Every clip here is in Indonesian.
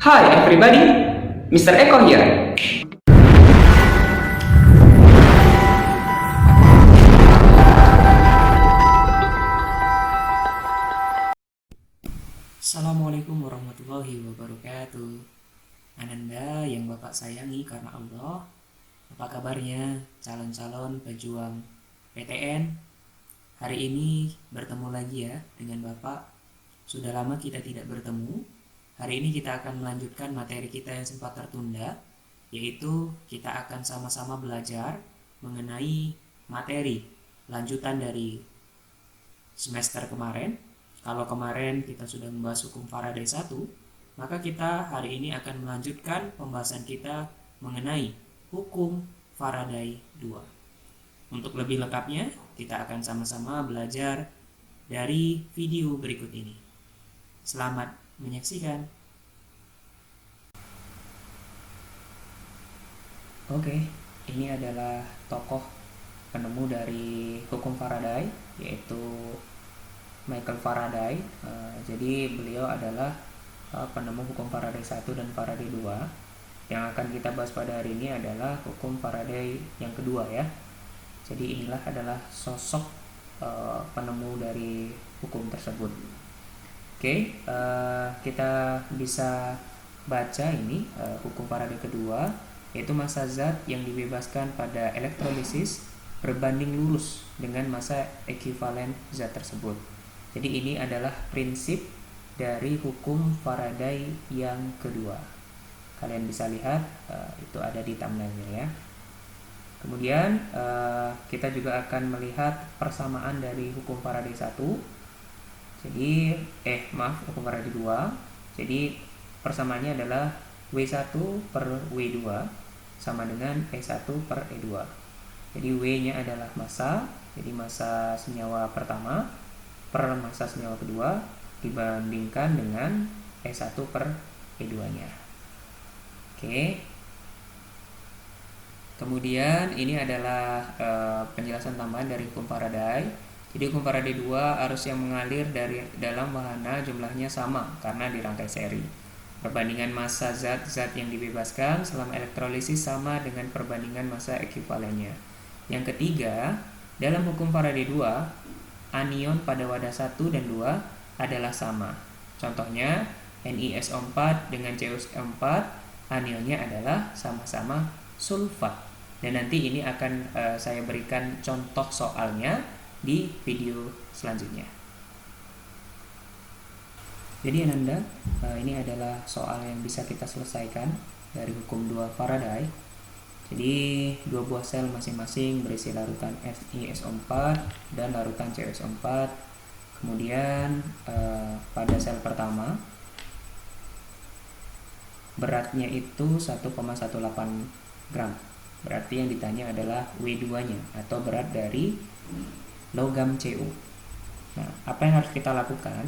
Hi everybody, Mr. Eko here. Assalamualaikum warahmatullahi wabarakatuh. Ananda yang Bapak sayangi karena Allah, apa kabarnya calon-calon pejuang PTN? Hari ini bertemu lagi ya dengan Bapak. Sudah lama kita tidak bertemu. Hari ini kita akan melanjutkan materi kita yang sempat tertunda, yaitu kita akan sama-sama belajar mengenai materi lanjutan dari semester kemarin. Kalau kemarin kita sudah membahas hukum Faraday 1, maka kita hari ini akan melanjutkan pembahasan kita mengenai hukum Faraday 2. Untuk lebih lengkapnya, kita akan sama-sama belajar dari video berikut ini. Selamat menyaksikan. Oke, ini adalah tokoh penemu dari hukum Faraday, yaitu Michael Faraday. Jadi beliau adalah penemu hukum Faraday 1 dan Faraday 2. Yang akan kita bahas pada hari ini adalah hukum Faraday yang kedua ya. Jadi inilah adalah sosok penemu dari hukum tersebut. Oke, kita bisa baca ini hukum Faraday kedua, yaitu massa zat yang dibebaskan pada elektrolisis berbanding lurus dengan massa ekuivalen zat tersebut. Jadi ini adalah prinsip dari hukum Faraday yang kedua. Kalian bisa lihat itu ada di thumbnailnya ya. Kemudian kita juga akan melihat persamaan dari hukum Faraday 1. Jadi hukum Faraday 2. Jadi persamaannya adalah W1 per W2 sama dengan E1 per E2. Jadi W-nya adalah massa, jadi massa senyawa pertama per massa senyawa kedua dibandingkan dengan E1 per E2-nya. Oke. Kemudian ini adalah penjelasan tambahan dari hukum Faraday. Jadi hukum Faraday 2, arus yang mengalir dari dalam wahana jumlahnya sama karena dirangkai seri. Perbandingan massa zat-zat yang dibebaskan selama elektrolisis sama dengan perbandingan massa ekuivalennya. Yang ketiga, dalam hukum Faraday 2, anion pada wadah 1 dan 2 adalah sama. Contohnya, NiSO4 dengan CuSO4, anionnya adalah sama-sama sulfat. Dan nanti ini akan saya berikan contoh soalnya di video selanjutnya. Jadi Ananda, ini adalah soal yang bisa kita selesaikan dari hukum 2 Faraday. Jadi dua buah sel masing-masing berisi larutan FeSO4 dan larutan CuSO4. Kemudian pada sel pertama beratnya itu 1,18 gram. Berarti yang ditanya adalah W2-nya atau berat dari logam Cu. Nah, apa yang harus kita lakukan?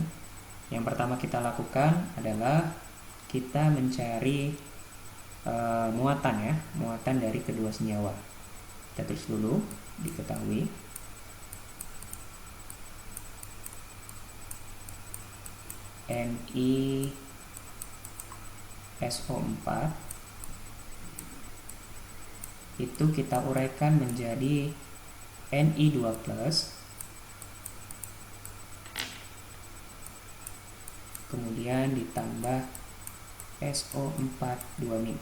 Yang pertama kita lakukan adalah kita mencari muatan dari kedua senyawa. Kita tulis dulu, diketahui NiSO4 itu kita uraikan menjadi Ni2+, kemudian ditambah SO4 2-.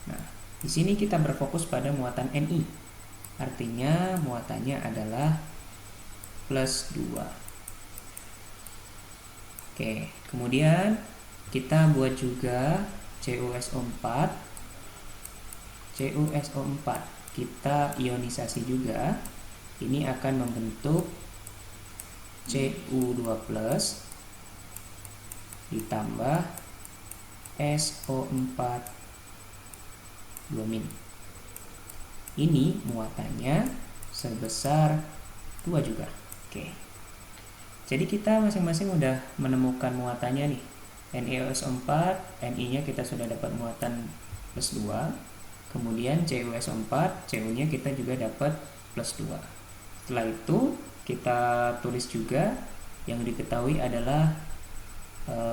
Nah, di sini kita berfokus pada muatan Ni. Artinya muatannya adalah plus 2. Oke, kemudian kita buat juga CuSO4. CuSO4 kita ionisasi juga. Ini akan membentuk Cu2+ ditambah SO4 2-. Ini muatannya sebesar 2 juga. Oke. Jadi kita masing-masing udah menemukan muatannya nih. NiSO4, Ni-nya kita sudah dapat muatan plus 2. Kemudian CuSO4, Cu-nya kita juga dapat plus 2. Setelah itu kita tulis juga yang diketahui adalah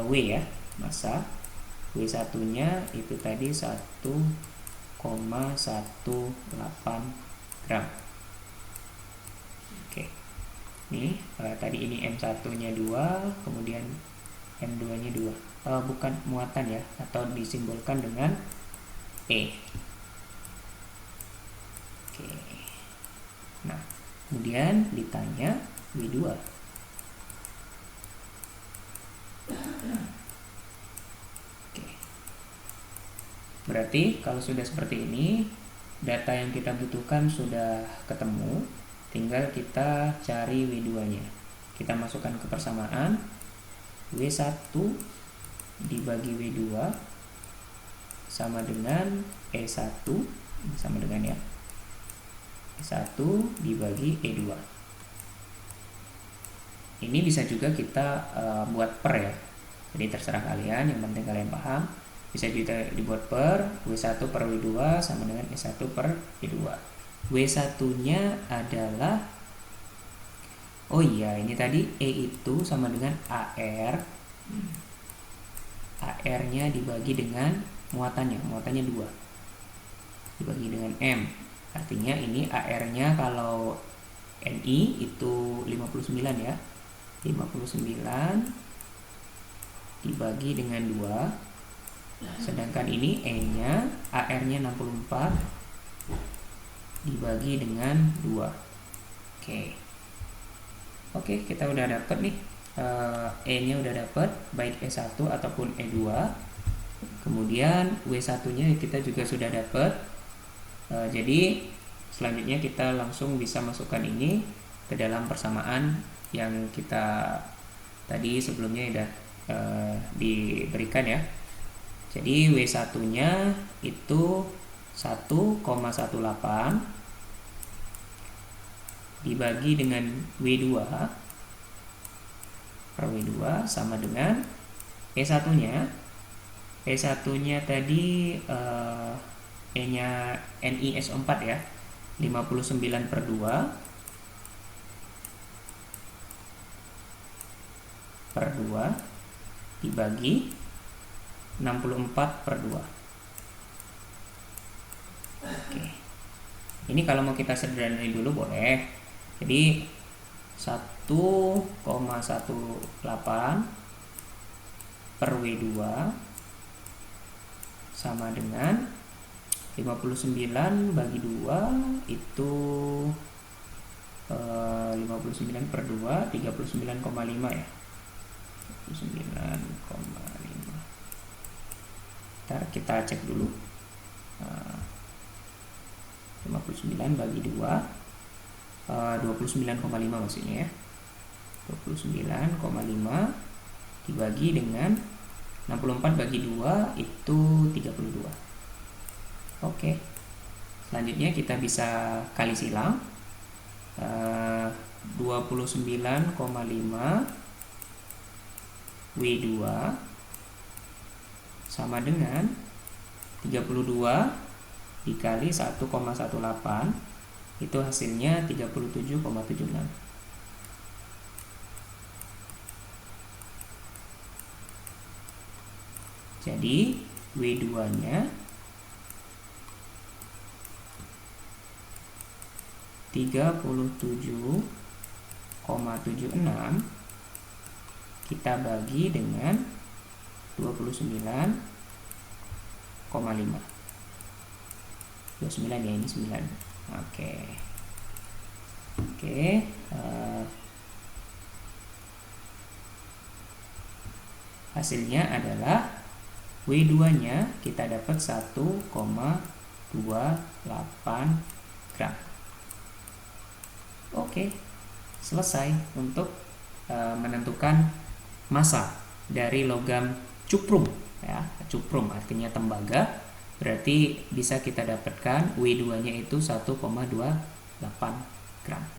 W ya. massa. W1-nya itu tadi 1,18 gram. Oke. Nih, tadi ini M1-nya 2, kemudian M2-nya 2. Bukan muatan ya, atau disimbolkan dengan E. Oke. Nah, kemudian ditanya W2. Berarti kalau sudah seperti ini, data yang kita butuhkan sudah ketemu, tinggal kita cari W2-nya. Kita masukkan ke persamaan, W1 dibagi W2 sama dengan E1, sama dengan ya, E1 dibagi E2. Ini bisa juga kita buat per ya, jadi terserah kalian, yang penting kalian paham. Bisa juga dibuat per W1 per W2 sama dengan E1 per W2. W1-nya adalah, oh iya, ini tadi E itu sama dengan AR. AR-nya dibagi dengan muatannya 2. Dibagi dengan M. Artinya ini AR-nya kalau Ni itu 59 ya. 59 dibagi dengan 2. Sedangkan ini E-nya, AR-nya 64 dibagi dengan 2. Oke, kita udah dapet nih, E-nya udah dapet, baik E1 ataupun E2. Kemudian W1-nya kita juga sudah dapet. Jadi selanjutnya kita langsung bisa masukkan ini ke dalam persamaan yang kita tadi sebelumnya udah diberikan ya. Jadi W1-nya itu 1,18 dibagi dengan W2 per W2 sama dengan E1-nya. E1-nya tadi E-nya NiSO4 ya, 59 per 2 dibagi 64 per 2. Oke. Ini kalau mau kita sederhanain dulu boleh. Jadi 1,18 per W2 sama dengan 59 bagi 2 itu 59 per 2 39,5 ya. 39,5. Ntar kita cek dulu. 59 bagi 2 29,5 maksudnya ya. 29,5 dibagi dengan 64 bagi 2 itu 32. Oke. Selanjutnya kita bisa kali silang. 29,5 W2 sama dengan 32 dikali 1,18, itu hasilnya 37,76. Jadi W2-nya 37,76 kita bagi dengan 29,5. 29 ya, ini 9. Oke. Hasilnya adalah W2-nya kita dapat 1,28 gram. Oke, selesai untuk menentukan massa dari logam cuprum ya. Cuprum artinya tembaga, berarti bisa kita dapatkan W2-nya itu 1,28 gram.